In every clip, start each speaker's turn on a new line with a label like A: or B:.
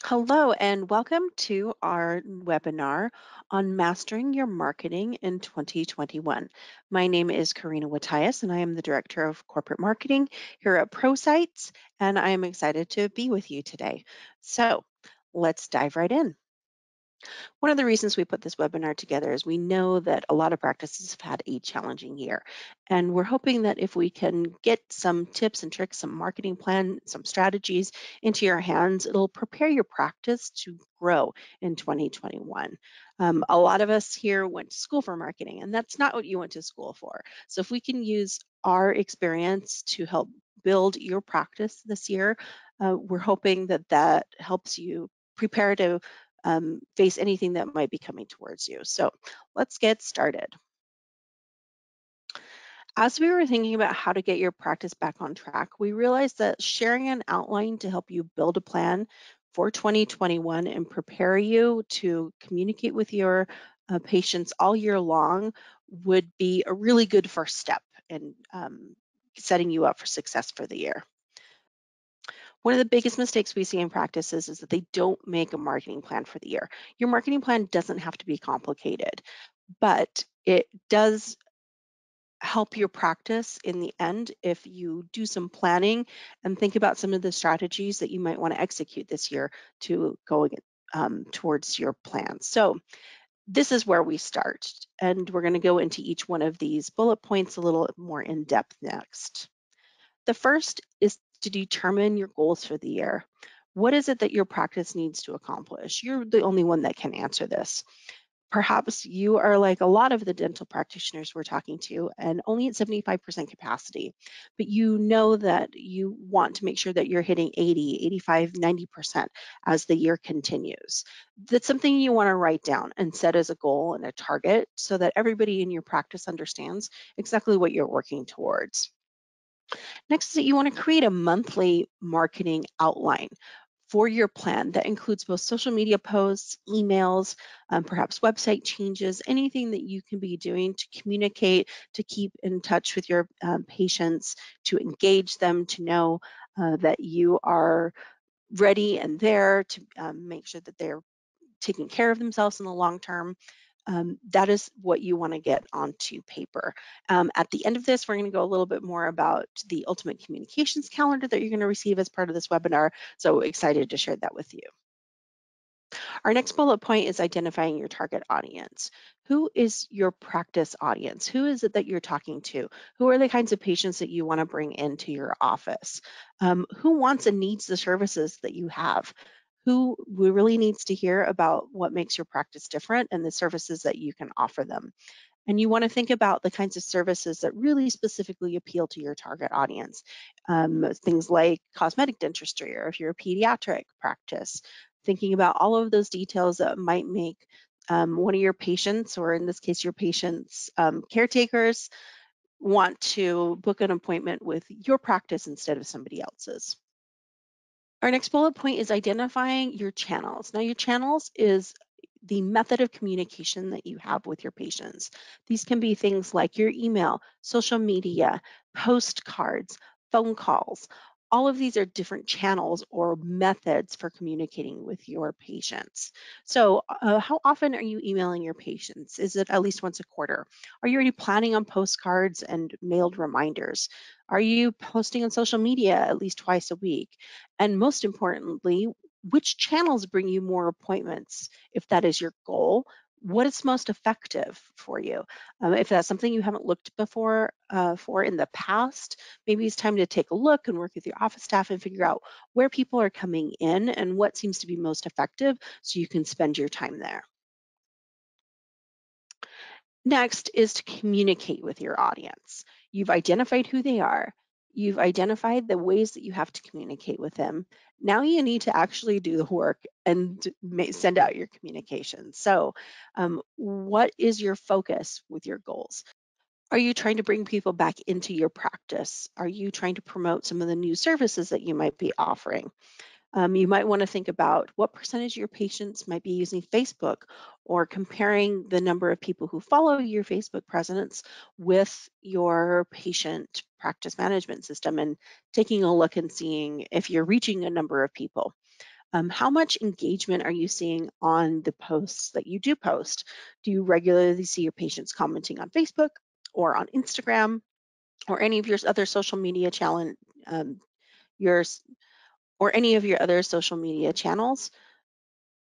A: Hello, and welcome to our webinar on mastering your marketing in 2021. My name is Karina Watias, and I am the Director of Corporate Marketing here at ProSites, and I am excited to be with you today. So let's dive right in. One of the reasons we put this webinar together is we know that a lot of practices have had a challenging year. And we're hoping that if we can get some tips and tricks, some marketing plan, some strategies into your hands, it'll prepare your practice to grow in 2021. A lot of us here went to school for marketing, and that's not what you went to school for. So if we can use our experience to help build your practice this year, we're hoping that that helps you prepare to face anything that might be coming towards you. So let's get started. As we were thinking about how to get your practice back on track, we realized that sharing an outline to help you build a plan for 2021 and prepare you to communicate with your patients all year long would be a really good first step in setting you up for success for the year. One of the biggest mistakes we see in practices is that they don't make a marketing plan for the year. Your marketing plan doesn't have to be complicated, but it does help your practice in the end if you do some planning and think about some of the strategies that you might want to execute this year to go towards your plan. So this is where we start, and we're going to go into each one of these bullet points a little more in depth next. The first is to determine your goals for the year. What is it that your practice needs to accomplish? You're the only one that can answer this. Perhaps you are like a lot of the dental practitioners we're talking to and only at 75% capacity, but you know that you want to make sure that you're hitting 80, 85, 90% as the year continues. That's something you want to write down and set as a goal and a target so that everybody in your practice understands exactly what you're working towards. Next is that you want to create a monthly marketing outline for your plan that includes both social media posts, emails, perhaps website changes, anything that you can be doing to communicate, to keep in touch with your patients, to engage them, to know that you are ready and there to make sure that they're taking care of themselves in the long term. That is what you want to get onto paper. At the end of this, we're going to go a little bit more about the ultimate communications calendar that you're going to receive as part of this webinar. So excited to share that with you. Our next bullet point is identifying your target audience. Who is your practice audience? Who is it that you're talking to? Who are the kinds of patients that you want to bring into your office? Who wants and needs the services that you have? Who really needs to hear about what makes your practice different and the services that you can offer them? And you want to think about the kinds of services that really specifically appeal to your target audience. Things like cosmetic dentistry, or if you're a pediatric practice, thinking about all of those details that might make one of your patients, or in this case, your patient's caretakers, want to book an appointment with your practice instead of somebody else's. Our next bullet point is identifying your channels. Now, your channels is the method of communication that you have with your patients. These can be things like your email, social media, postcards, phone calls. All of these are different channels or methods for communicating with your patients. So, how often are you emailing your patients? Is it at least once a quarter? Are you already planning on postcards and mailed reminders? Are you posting on social media at least twice a week? And most importantly, which channels bring you more appointments if that is your goal? What is most effective for you? If that's something you haven't looked before for in the past, maybe it's time to take a look and work with your office staff and figure out where people are coming in and what seems to be most effective so you can spend your time there. Next is to communicate with your audience. You've identified who they are. You've identified the ways that you have to communicate with them. Now you need to actually do the work and send out your communication. So, what is your focus with your goals? Are you trying to bring people back into your practice? Are you trying to promote some of the new services that you might be offering? You might want to think about what percentage of your patients might be using Facebook, or comparing the number of people who follow your Facebook presence with your patient practice management system and taking a look and seeing if you're reaching a number of people. How much engagement are you seeing on the posts that you do post? Do you regularly see your patients commenting on Facebook or on Instagram or any of your other social media challenge, um, yours or any of your other social media channels?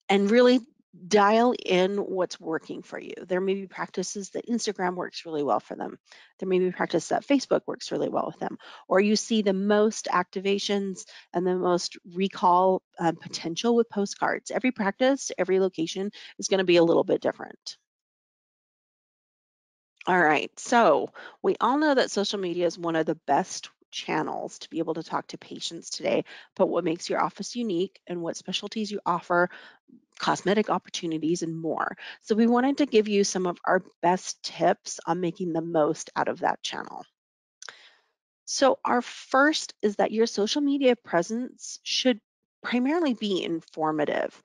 A: And really dial in what's working for you. There may be practices that Instagram works really well for them. There may be practice that Facebook works really well with them. Or you see the most activations and the most recall potential with postcards. Every practice, every location is going to be a little bit different. All right. So we all know that social media is one of the best channels to be able to talk to patients today. But what makes your office unique and what specialties you offer, cosmetic opportunities, and more. So we wanted to give you some of our best tips on making the most out of that channel. So our first is that your social media presence should primarily be informative.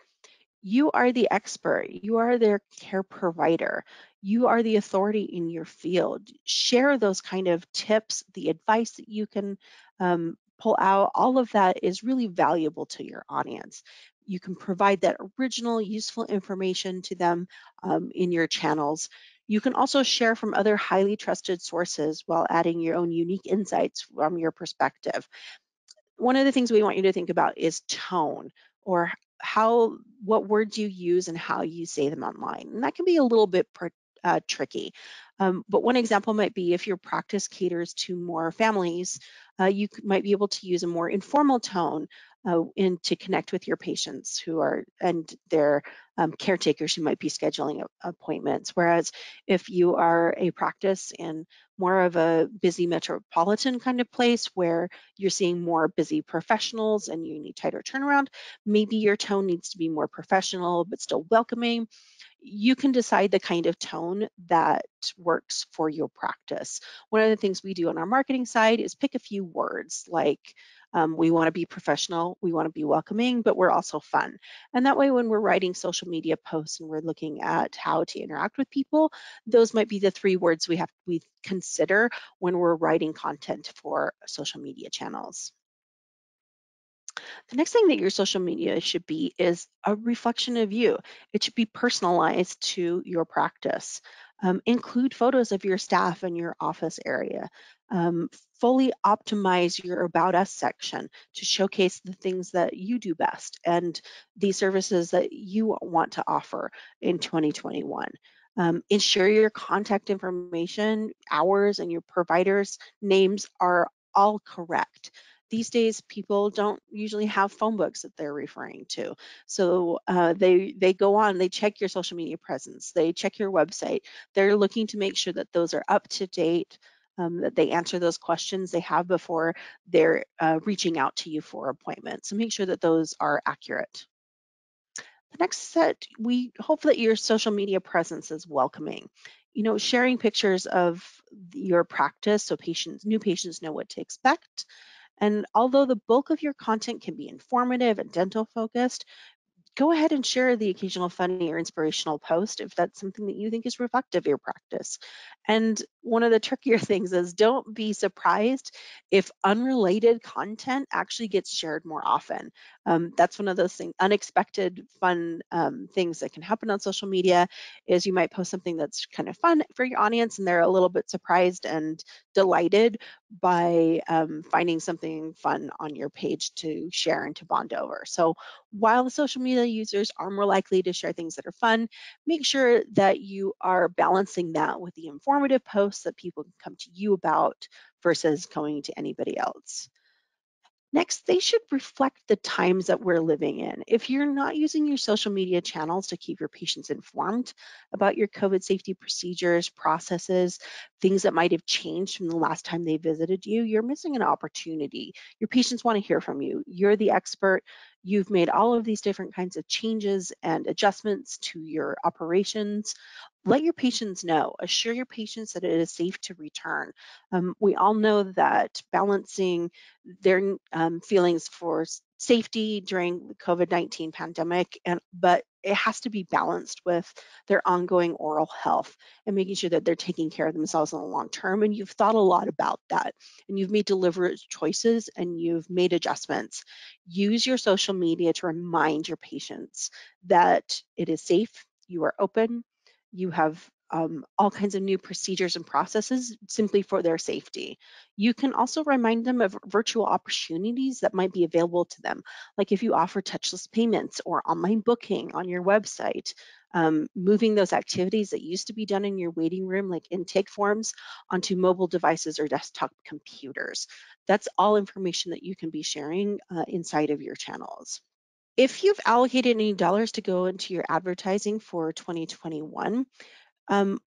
A: You are the expert. You are their care provider. You are the authority in your field. Share those kind of tips, the advice that you can pull out. All of that is really valuable to your audience. You can provide that original, useful information to them in your channels. You can also share from other highly trusted sources while adding your own unique insights from your perspective. One of the things we want you to think about is tone, or how what words you use and how you say them online. And that can be a little bit tricky. But one example might be if your practice caters to more families, might be able to use a more informal tone to connect with your patients who are and their caretakers who might be scheduling appointments. Whereas if you are a practice in more of a busy metropolitan kind of place where you're seeing more busy professionals and you need tighter turnaround, maybe your tone needs to be more professional but still welcoming. You can decide the kind of tone that works for your practice. One of the things we do on our marketing side is pick a few words like we want to be professional, we want to be welcoming, but we're also fun. And that way, when we're writing social media posts and we're looking at how to interact with people, those might be the three words we consider when we're writing content for social media channels. The next thing that your social media should be is a reflection of you. It should be personalized to your practice. Include photos of your staff and your office area. Fully optimize your About Us section to showcase the things that you do best and the services that you want to offer in 2021. Ensure your contact information, hours, and your providers' names are all correct. These days people don't usually have phone books that they're referring to, so they go on, they check your social media presence, they check your website, they're looking to make sure that those are up to date, that they answer those questions they have before they're reaching out to you for appointments. So make sure that those are accurate. The next set, we hope that your social media presence is welcoming. Sharing pictures of your practice so new patients know what to expect. And although the bulk of your content can be informative and dental focused, go ahead and share the occasional funny or inspirational post if that's something that you think is reflective of your practice. And one of the trickier things is don't be surprised if unrelated content actually gets shared more often. That's one of those things, unexpected fun things that can happen on social media is you might post something that's kind of fun for your audience and they're a little bit surprised and delighted by finding something fun on your page to share and to bond over. So while the social media users are more likely to share things that are fun, make sure that you are balancing that with the informative posts that people can come to you about versus going to anybody else. Next, they should reflect the times that we're living in. If you're not using your social media channels to keep your patients informed about your COVID safety procedures, processes, things that might have changed from the last time they visited you, you're missing an opportunity. Your patients want to hear from you. You're the expert. You've made all of these different kinds of changes and adjustments to your operations. Let your patients know. Assure your patients that it is safe to return. We all know that balancing their feelings for safety during the COVID-19 pandemic, and but it has to be balanced with their ongoing oral health and making sure that they're taking care of themselves in the long term. And you've thought a lot about that, and you've made deliberate choices, and you've made adjustments. Use your social media to remind your patients that it is safe, you are open, you have all kinds of new procedures and processes simply for their safety. You can also remind them of virtual opportunities that might be available to them, like if you offer touchless payments or online booking on your website. Moving those activities that used to be done in your waiting room, like intake forms, onto mobile devices or desktop computers. That's all information that you can be sharing inside of your channels. If you've allocated any dollars to go into your advertising for 2021, um,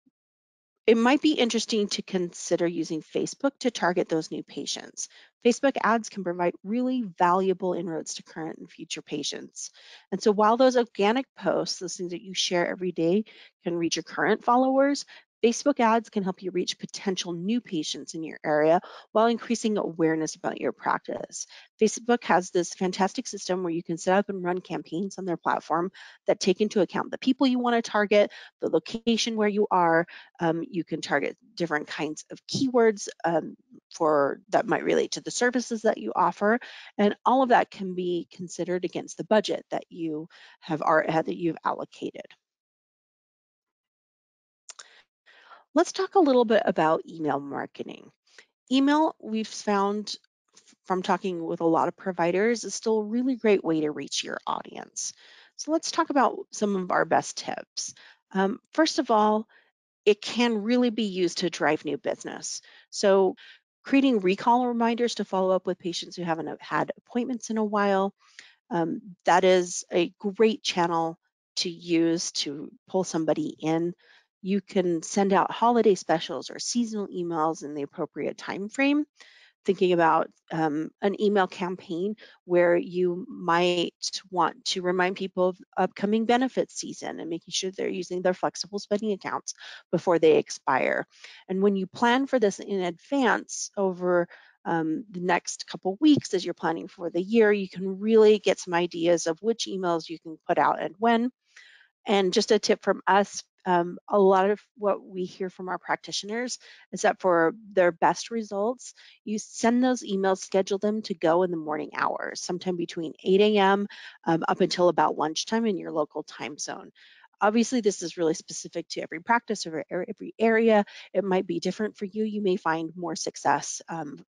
A: it might be interesting to consider using Facebook to target those new patients. Facebook ads can provide really valuable inroads to current and future patients. And so while those organic posts, those things that you share every day, can reach your current followers, Facebook ads can help you reach potential new patients in your area while increasing awareness about your practice. Facebook has this fantastic system where you can set up and run campaigns on their platform that take into account the people you want to target, the location where you are. You can target different kinds of keywords for that might relate to the services that you offer, and all of that can be considered against the budget that you that you've allocated. Let's talk a little bit about email marketing. Email, we've found from talking with a lot of providers, is still a really great way to reach your audience. So let's talk about some of our best tips. First of all, it can really be used to drive new business. So, creating recall reminders to follow up with patients who haven't had appointments in a while, that is a great channel to use to pull somebody in. You can send out holiday specials or seasonal emails in the appropriate time frame, thinking about an email campaign where you might want to remind people of upcoming benefits season and making sure they're using their flexible spending accounts before they expire. And when you plan for this in advance over the next couple weeks as you're planning for the year, you can really get some ideas of which emails you can put out and when. And just a tip from us, a lot of what we hear from our practitioners is that for their best results, you send those emails, schedule them to go in the morning hours, sometime between 8 a.m. Up until about lunchtime in your local time zone. Obviously, this is really specific to every practice or every area. It might be different for you. You may find more success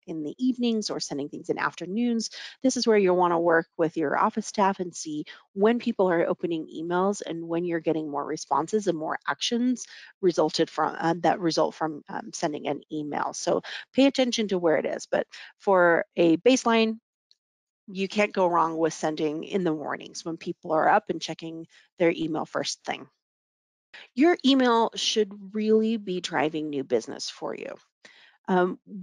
A: in the evenings or sending things in afternoons. This is where you'll want to work with your office staff and see when people are opening emails and when you're getting more responses and more actions resulted from that result from sending an email. So pay attention to where it is. But for a baseline, you can't go wrong with sending in the mornings when people are up and checking their email first thing. Your email should really be driving new business for you.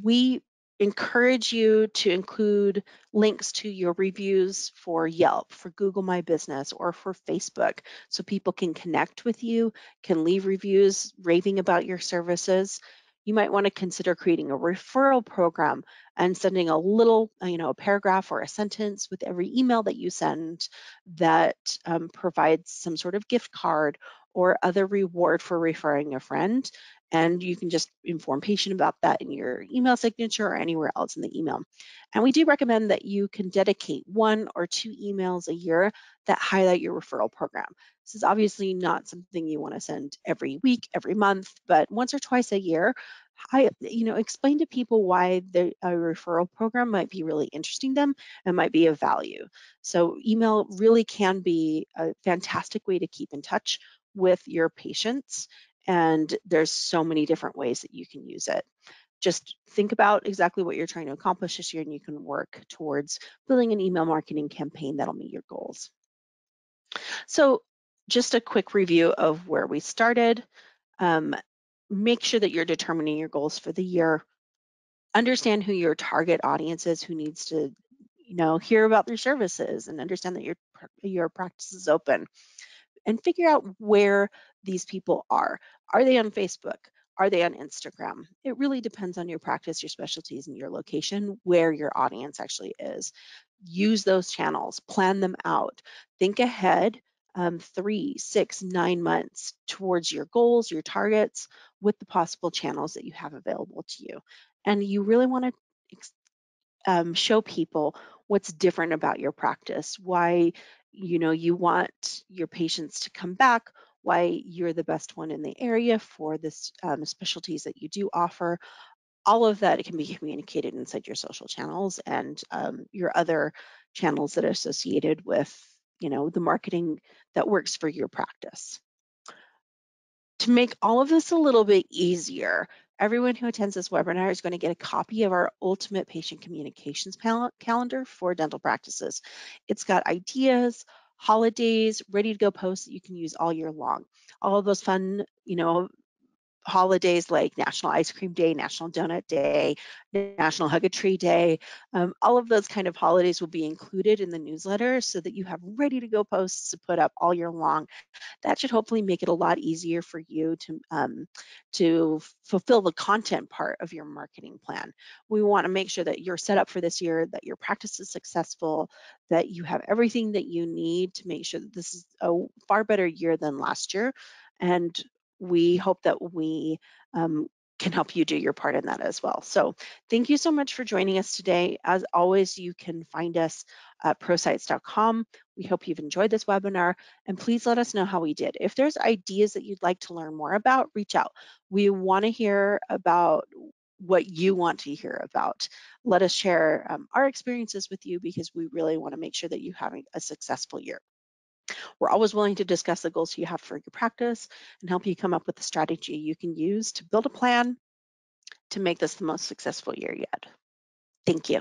A: We encourage you to include links to your reviews for Yelp, for Google My Business, or for Facebook so people can connect with you, can leave reviews raving about your services. You might want to consider creating a referral program and sending a little, a paragraph or a sentence with every email that you send that provides some sort of gift card or other reward for referring a friend, and you can just inform patient about that in your email signature or anywhere else in the email. And we do recommend that you can dedicate 1 or 2 emails a year that highlight your referral program. This is obviously not something you want to send every week, every month, but once or twice a year. Explain to people why a referral program might be really interesting to them and might be of value. So email really can be a fantastic way to keep in touch with your patients, and there's so many different ways that you can use it. Just think about exactly what you're trying to accomplish this year, and you can work towards building an email marketing campaign that'll meet your goals. So just a quick review of where we started. Um, Make sure that you're determining your goals for the year. Understand who your target audience is, who needs to hear about your services, and understand that your practice is open, and figure out where these people are. Are they on Facebook? Are they on Instagram? It really depends on your practice, your specialties, and your location, where your audience actually is. use those channels, plan them out, think ahead 3, 6, 9 months towards your goals, your targets, with the possible channels that you have available to you. And you really want to show people what's different about your practice, why you want your patients to come back, why you're the best one in the area for this specialties that you do offer. All of that can be communicated inside your social channels and your other channels that are associated with the marketing that works for your practice. To make all of this a little bit easier, everyone who attends this webinar is going to get a copy of our Ultimate Patient Communications Calendar for dental practices. It's got ideas, holidays, ready to go posts that you can use all year long. All of those fun, holidays like National Ice Cream Day, National Donut Day, National Hug a Tree Day, all of those kind of holidays will be included in the newsletter so that you have ready to go posts to put up all year long. That should hopefully make it a lot easier for you to fulfill the content part of your marketing plan. We want to make sure that you're set up for this year, that your practice is successful, that you have everything that you need to make sure that this is a far better year than last year. And we hope that we can help you do your part in that as well. So thank you so much for joining us today. As always, you can find us at ProSites.com. We hope you've enjoyed this webinar, and please let us know how we did. If there's ideas that you'd like to learn more about, reach out. We want to hear about what you want to hear about. Let us share our experiences with you because we really want to make sure that you're having a successful year. We're always willing to discuss the goals you have for your practice and help you come up with a strategy you can use to build a plan to make this the most successful year yet. Thank you.